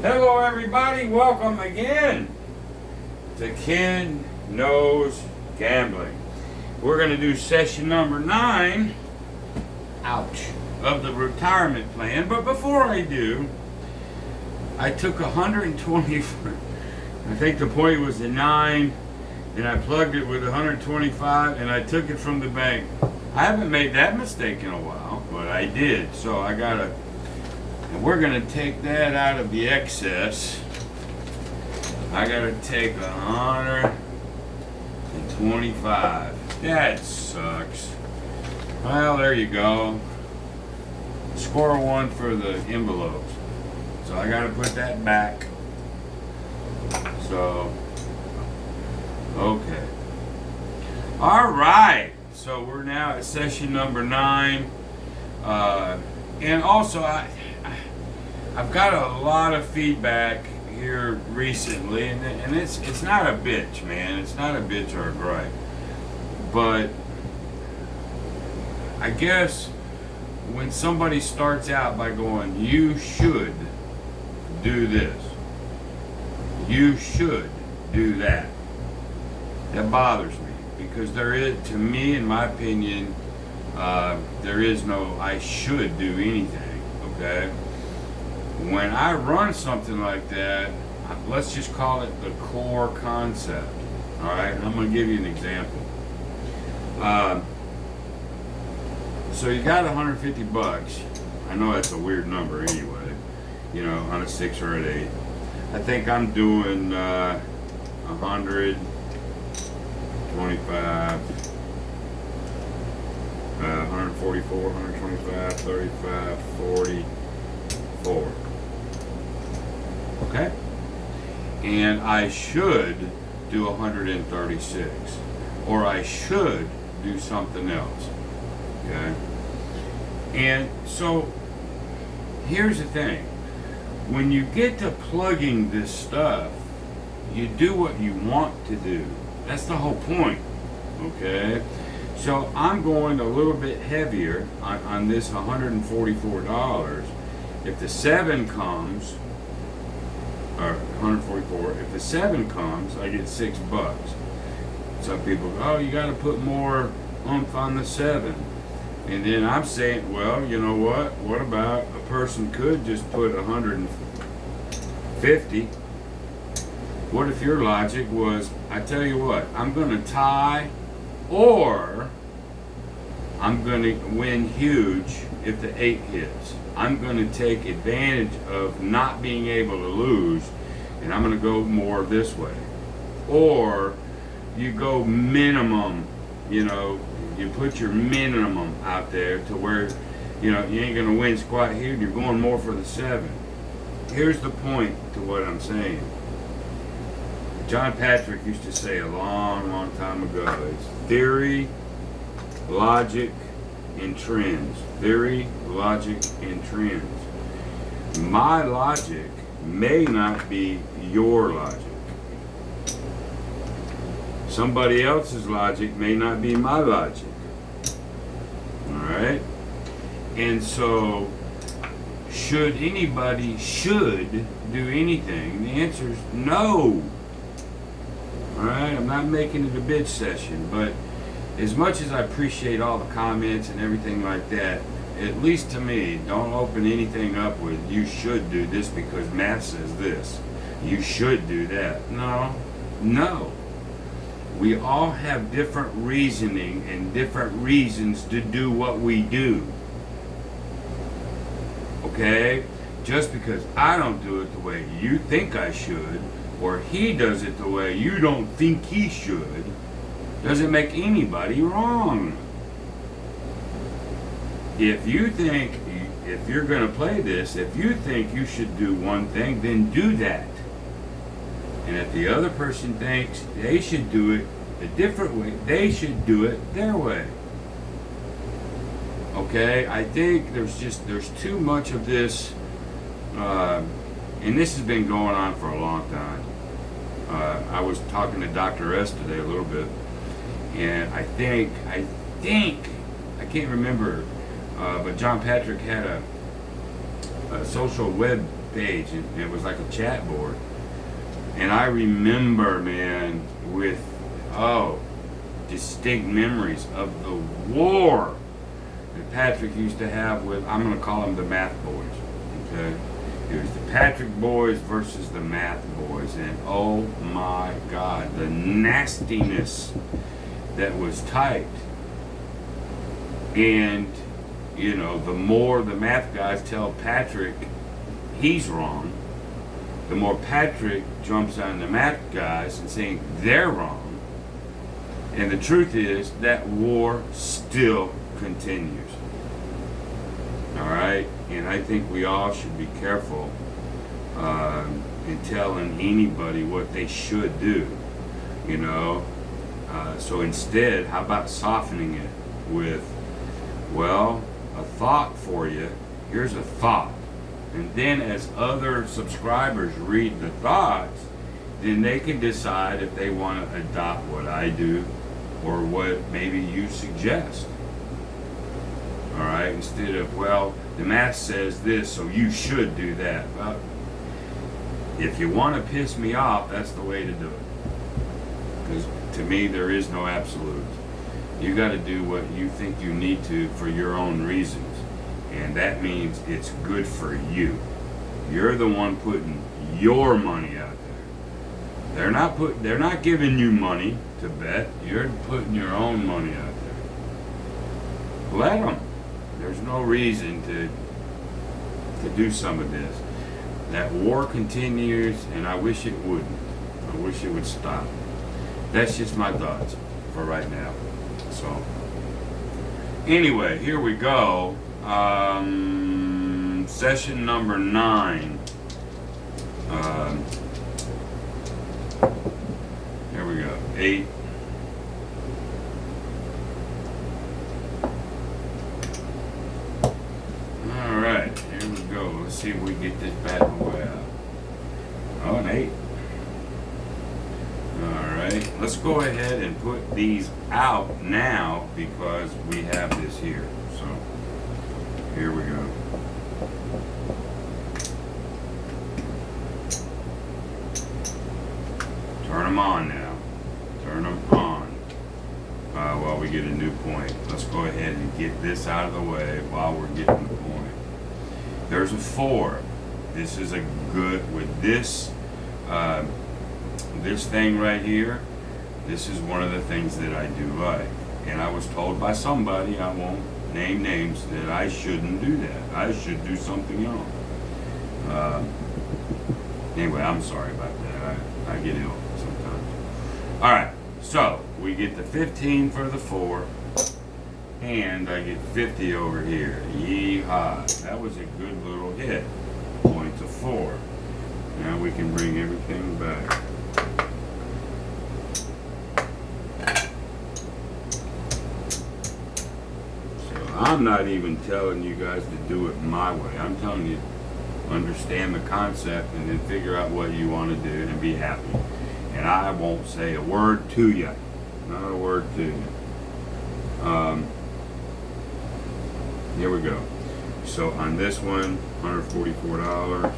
Hello everybody, welcome again to Ken Knows Gambling. We're going to do session number 9, ouch, of the retirement plan. But before I do, I took 120, I think the point was the 9, and I plugged it with 125 and I took it from the bank. I haven't made that mistake in a while, but I did. So I got to, and we're going to take that out of the excess. I got to take 125. That sucks. Well, there you go. Score 1 for the envelopes. So I got to put that back. So, okay. All right. So we're now at session number 9. And also, I've got a lot of feedback here recently, and it's not a bitch, man. It's not a bitch or a gripe. But I guess when somebody starts out by going, you should do this, you should do that, that bothers me. Because there is, to me, in my opinion, there is no I should do anything, okay? When I run something like that, let's just call it the core concept, all right? I'm going to give you an example. So you got 150 bucks. I know that's a weird number anyway, you know, on a 6 or an 8. I think I'm doing 125, 144, 125, 35, 44. Okay? And I should do 136. Or I should do something else. Okay? And so, here's the thing. When you get to plugging this stuff, you do what you want to do. That's the whole point. Okay? So I'm going a little bit heavier on this $144. If the 7 comes, or 144, if the 7 comes, I get $6. Some people go, oh, you got to put more oomph on the 7. And then I'm saying, well, you know what? What about a person could just put 150? What if your logic was, I tell you what, I'm going to tie, or I'm going to win huge if the 8 hits. I'm going to take advantage of not being able to lose, and I'm going to go more this way. Or you go minimum, you know, you put your minimum out there to where, you know, you ain't going to win squat here, you're going more for the 7. Here's the point to what I'm saying. John Patrick used to say a long, long time ago, it's theory, logic, and trends. Theory, logic, and trends. My logic may not be your logic. Somebody else's logic may not be my logic. Alright? And so, should anybody should do anything? The answer is no. Alright? I'm not making it a bitch session, but as much as I appreciate all the comments and everything like that, at least to me, don't open anything up with you should do this because math says this. You should do that. No. No. We all have different reasoning and different reasons to do what we do. Okay? Just because I don't do it the way you think I should, or he does it the way you don't think he should, doesn't make anybody wrong. If you think, if you're going to play this, if you think you should do one thing, then do that. And if the other person thinks they should do it a different way, they should do it their way. Okay? I think there's too much of this, and this has been going on for a long time. I was talking to Dr. S today a little bit, and I think, I can't remember, but John Patrick had a social web page, and it was like a chat board. And I remember, man, with distinct memories of the war that Patrick used to have with, I'm going to call them the math boys. Okay, it was the Patrick boys versus the math boys, and oh my God, the nastiness that was typed. And you know, the more the math guys tell Patrick he's wrong, the more Patrick jumps on the math guys and saying they're wrong. And the truth is that war still continues. All right, and I think we all should be careful in telling anybody what they should do. You know, so instead, how about softening it with, well, a thought for you. Here's a thought, and then as other subscribers read the thoughts, then they can decide if they want to adopt what I do or what maybe you suggest. All right, instead of, well, the math says this, so you should do that. Well, if you want to piss me off, that's the way to do it. Because to me, there is no absolute. You got to do what you think you need to for your own reasons, and that means it's good for you. You're the one putting your money out there. They're not giving you money to bet. You're putting your own money out there. Let them. There's no reason to do some of this. That war continues, and I wish it wouldn't. I wish it would stop. That's just my thoughts for right now. So, anyway, here we go. Session number 9. Here we go. 8. All right, here we go. Let's see if we get this bad boy out. Oh, an 8. Alright, let's go ahead and put these out now because we have this here. So, here we go. Turn them on now. Turn them on while we get a new point. Let's go ahead and get this out of the way while we're getting the point. There's a 4. This is a good, with this this thing right here, this is one of the things that I do like. And I was told by somebody, I won't name names, that I shouldn't do that. I should do something else. Anyway, I'm sorry about that. I get ill sometimes. Alright, so we get the 15 for the 4, and I get 50 over here. Yeehaw. That was a good little hit. Points of 4. Now we can bring everything back. I'm not even telling you guys to do it my way. I'm telling you, understand the concept and then figure out what you want to do and be happy. And I won't say a word to you. Not a word to you. Here we go. So on this one, $144.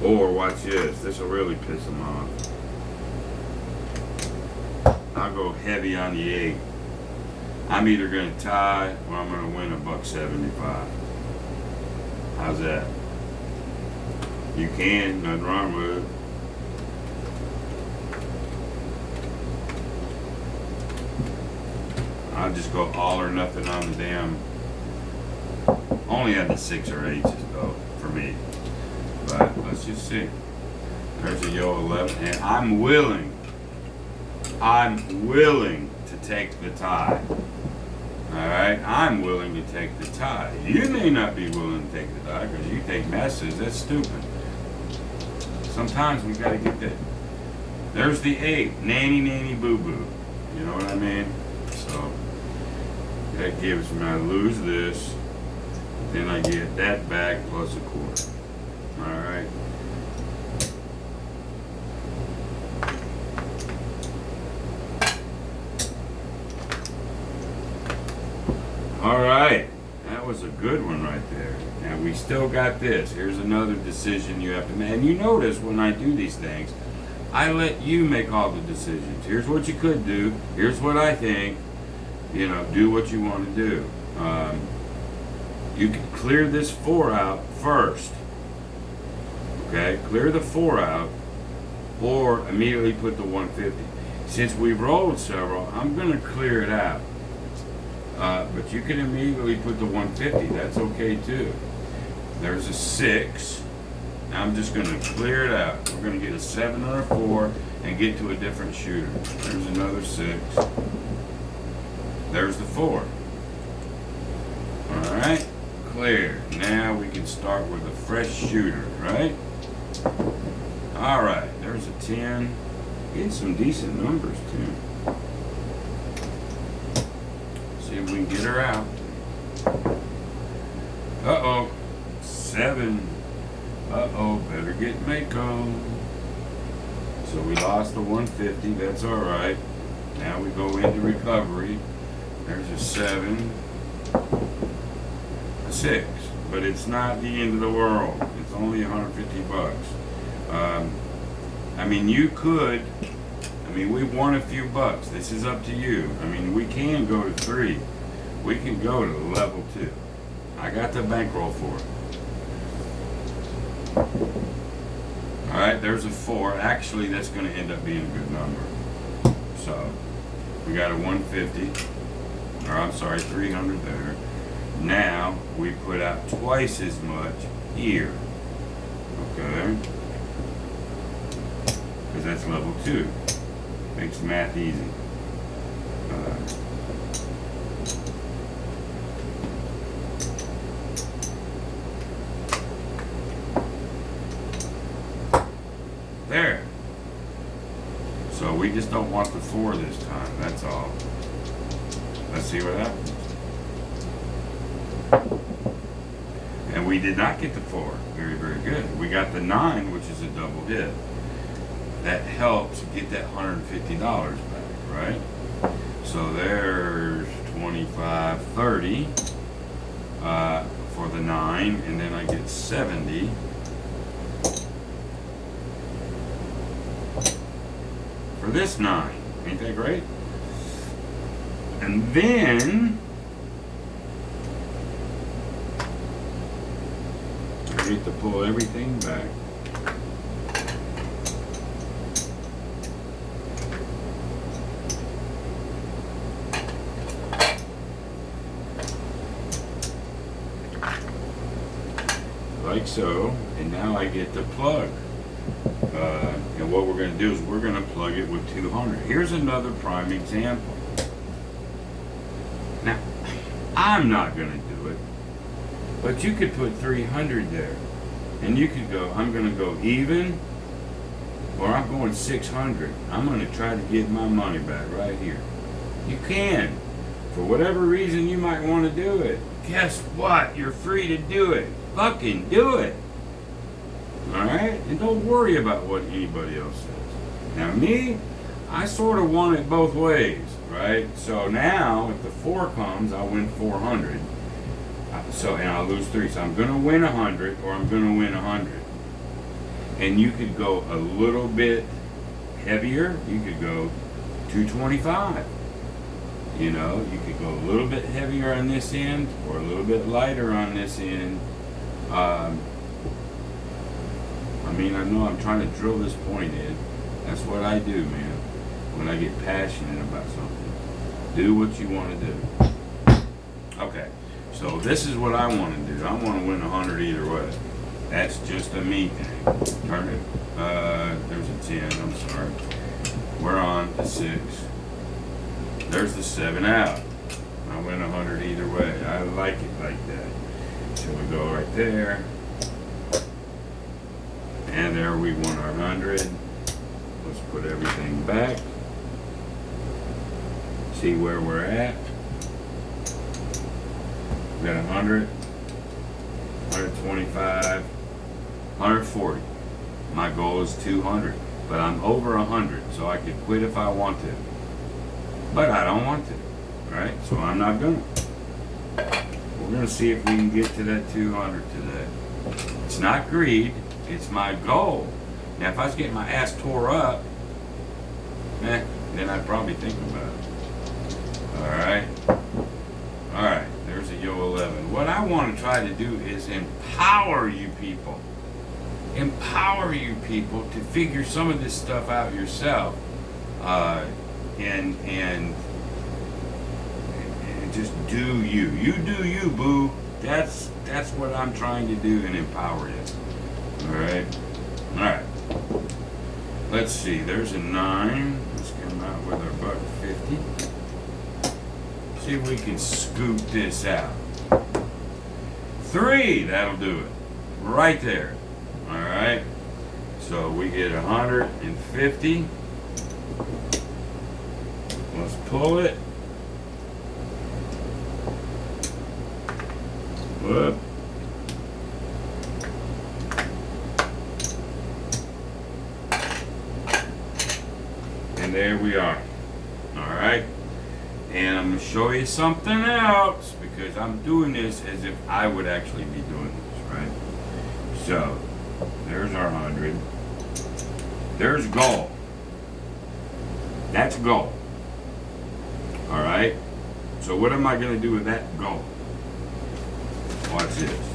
Or watch this. This will really piss them off. I'll go heavy on the 8. I'm either going to tie or I'm going to win $1.75. How's that? You can, nothing wrong with it. I'll just go all or nothing on the damn. Only on the 6 or 8s though, for me. But let's just see. There's a yo 11, and I'm willing to take the tie. Alright? I'm willing to take the tie. You may not be willing to take the tie because you take messes. That's stupid. Sometimes we gotta get that. There's the 8. Nanny, nanny, boo boo. You know what I mean? So, that gives me, I lose this. Then I get that back plus a quarter. Alright? Alright, that was a good good one right there. Now we still got this. Here's another decision you have to make. And you notice when I do these things, I let you make all the decisions. Here's what you could do. Here's what I think. You know, do what you want to do. You can clear this 4 out first. Okay, clear the 4 out, or immediately put the 150. Since we rolled several, I'm going to clear it out. But you can immediately put the 150. That's okay too. There's a 6. Now I'm just going to clear it out. We're going to get a 7 or a 4 and get to a different shooter. There's another 6. There's the 4. All right, clear. Now we can start with a fresh shooter, right? All right, there's a 10. Getting some decent numbers too. See if we can get her out. Uh-oh, 7. Uh-oh, better get Mako. So we lost the 150, that's all right. Now we go into recovery. There's a 7, a 6, but it's not the end of the world. It's only 150 bucks. I mean, you could, we won a few bucks. This is up to you. We can go to 3. We can go to level 2. I got the bankroll for it. All right, there's a 4. Actually, that's going to end up being a good number. So, we got a 150. Or I'm sorry, 300 there. Now, we put out twice as much here. Okay? Because that's level 2. Makes math easy. There. So we just don't want the 4 this time, that's all. Let's see what happens. And we did not get the 4. Very, very good. We got the 9, which is a double hit. That helps get that $150 back, right? So there's 25, 30 for the 9, and then I get 70. For this 9. Ain't that great? And then I get to pull everything back. Like so, and now I get the plug. And what we're going to do is we're going to plug it with 200. Here's another prime example. Now, I'm not going to do it, but you could put 300 there. And you could go, I'm going to go even, or I'm going 600. I'm going to try to get my money back right here. You can. For whatever reason you might want to do it. Guess what? You're free to do it. Fucking do it. Alright? And don't worry about what anybody else says. Now me, I sort of want it both ways, right? So now, if the 4 comes, I'll win 400. And I'll lose 3. So I'm going to win 100, or I'm going to win 100. And you could go a little bit heavier. You could go 225. You know, you could go a little bit heavier on this end, or a little bit lighter on this end. I know I'm trying to drill this point in. That's what I do, man. When I get passionate about something. Do what you want to do. Okay, so this is what I want to do. I want to win 100 either way. That's just a me thing. Turn it. There's a 10, I'm sorry. We're on to 6. There's the 7 out. I win 100 either way. I like it like that. So we go right there. And there we won our 100. Let's put everything back. See where we're at. We got 100, 125, 140. My goal is 200, but I'm over 100, so I could quit if I want to. But I don't want to, right? So I'm not gonna. we're going to see if we can get to that 200 today. It's not greed. It's my goal. Now, if I was getting my ass tore up, then I'd probably think about it. Alright? Alright, there's a Yo 11. What I want to try to do is empower you people. Empower you people to figure some of this stuff out yourself. And just do you. You do you, boo. That's what I'm trying to do and empower you. Alright? Alright. Let's see, there's a 9. Let's come out with our buck 50. See if we can scoop this out. 3, that'll do it. Right there. Alright. So we get 150. Let's pull it. Whoop. And there we are. Alright. And I'm going to show you something else because I'm doing this as if I would actually be doing this, right? So, there's our 100. There's gold. That's gold. Alright? So what am I going to do with that gold? Watch this.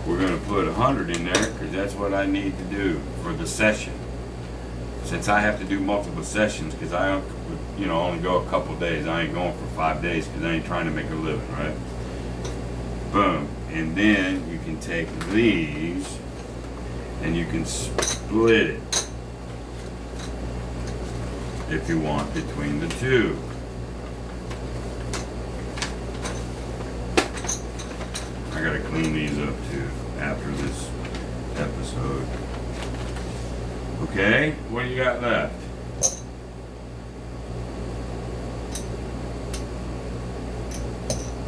We're going to put 100 in there because that's what I need to do for the session. Since I have to do multiple sessions because I only go a couple days. I ain't going for 5 days because I ain't trying to make a living, right? Boom. And then you can take these and you can split it if you want between the two. I gotta clean these up too after this episode. Okay, what do you got left?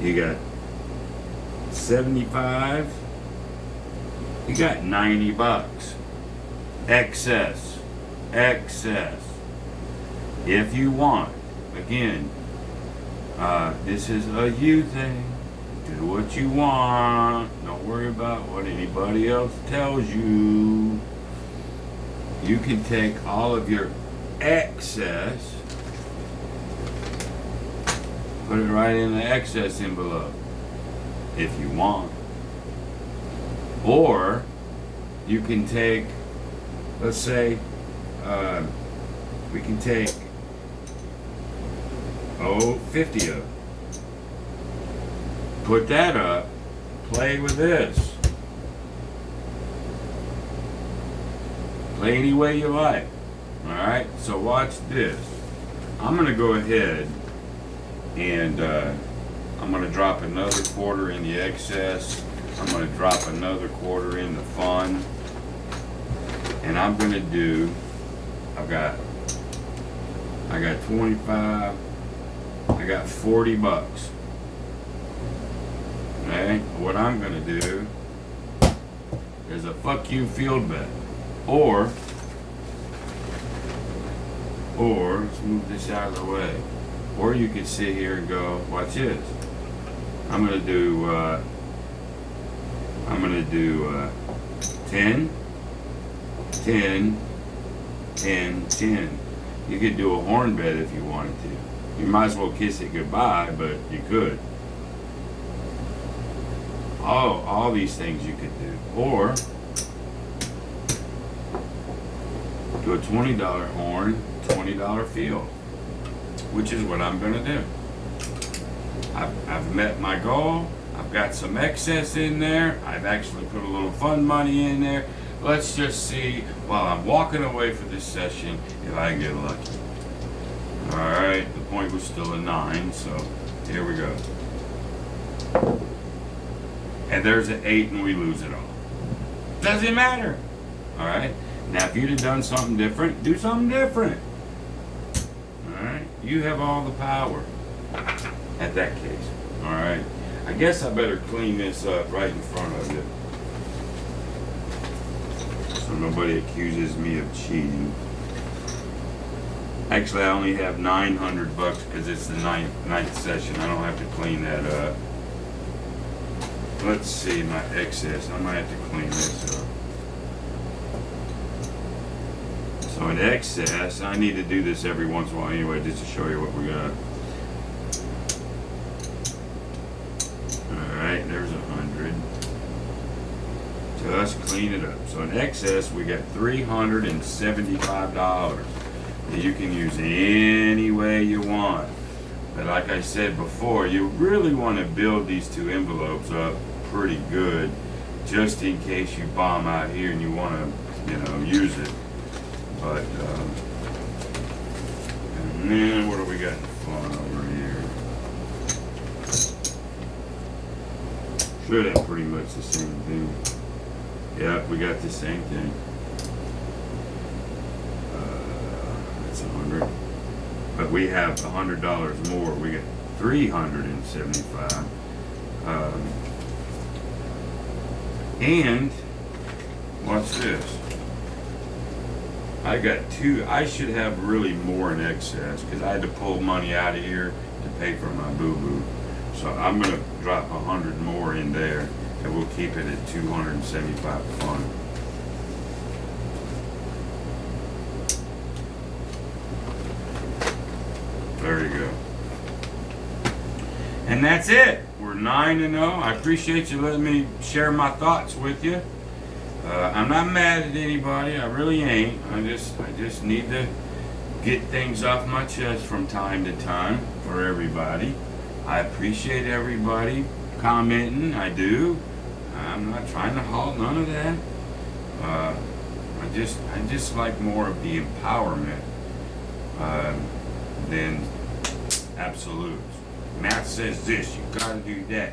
You got 75. You got 90 bucks. Excess. Excess. If you want. Again, this is a you thing. Do what you want. Don't worry about what anybody else tells you. You can take all of your excess, put it right in the excess envelope if you want. Or you can take, let's say, we can take 50 of it. Put that up, play with this. Play any way you like. Alright, so watch this. I'm going to go ahead and I'm going to drop another quarter in the excess. I'm going to drop another quarter in the fun. And I'm going to do, I got 25, I got 40 bucks. Okay, what I'm going to do is a fuck you field bet. Or, let's move this out of the way. Or you could sit here and go, watch this. I'm gonna do 10, 10, 10, 10. You could do a horn bet if you wanted to. You might as well kiss it goodbye, but you could. All these things you could do. Or do a $20 horn, $20 field, which is what I'm gonna do. I've met my goal. I've got some excess in there. I've actually put a little fun money in there. Let's just see, while I'm walking away for this session, if I can get lucky. Alright, the point was still a 9, so here we go. And there's an 8 and we lose it all. Doesn't matter. Alright? Now, if you'd have done something different, do something different. Alright? You have all the power at that case. Alright? I guess I better clean this up right in front of you, so nobody accuses me of cheating. Actually, I only have 900 bucks because it's the ninth session. I don't have to clean that up. let's see my excess. I might have to clean this up. So in excess, I need to do this every once in a while anyway, just to show you what we got. All right, there's 100. Just clean it up. So in excess, we got $375 that you can use any way you want. But like I said before, you really want to build these two envelopes up pretty good, just in case you bomb out here and you want to, use it. But and then what do we got in fun over here? Should have pretty much the same thing. Yep, we got the same thing. That's 100. But we have $100 more. We got 375. And watch this. I got two. I should have really more in excess because I had to pull money out of here to pay for my boo-boo. So I'm gonna drop 100 more in there, and we'll keep it at 275 fun. There you go. And that's it. We're 9-0. I appreciate you letting me share my thoughts with you. I'm not mad at anybody. I really ain't. I just need to get things off my chest from time to time for everybody. I appreciate everybody commenting. I do. I'm not trying to halt none of that. I just like more of the empowerment than absolutes. Math says this, you gotta do that.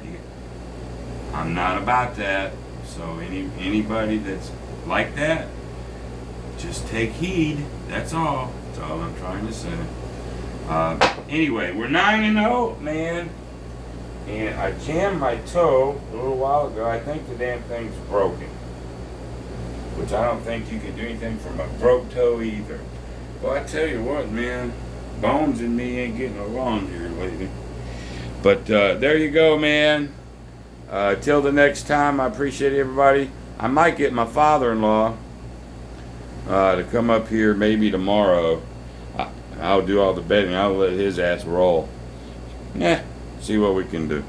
I'm not about that. So anybody that's like that, just take heed. That's all. That's all I'm trying to say. Anyway, we're 9-0, man. And I jammed my toe a little while ago. I think the damn thing's broken. Which I don't think you can do anything from a broke toe either. Well, I tell you what, man. Bones and me ain't getting along here lately. But there you go, man. Till the next time, I appreciate everybody. I might get my father-in-law to come up here maybe tomorrow. I'll do all the betting. I'll let his ass roll. See what we can do.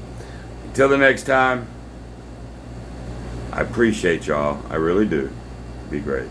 Until the next time, I appreciate y'all. I really do. Be great.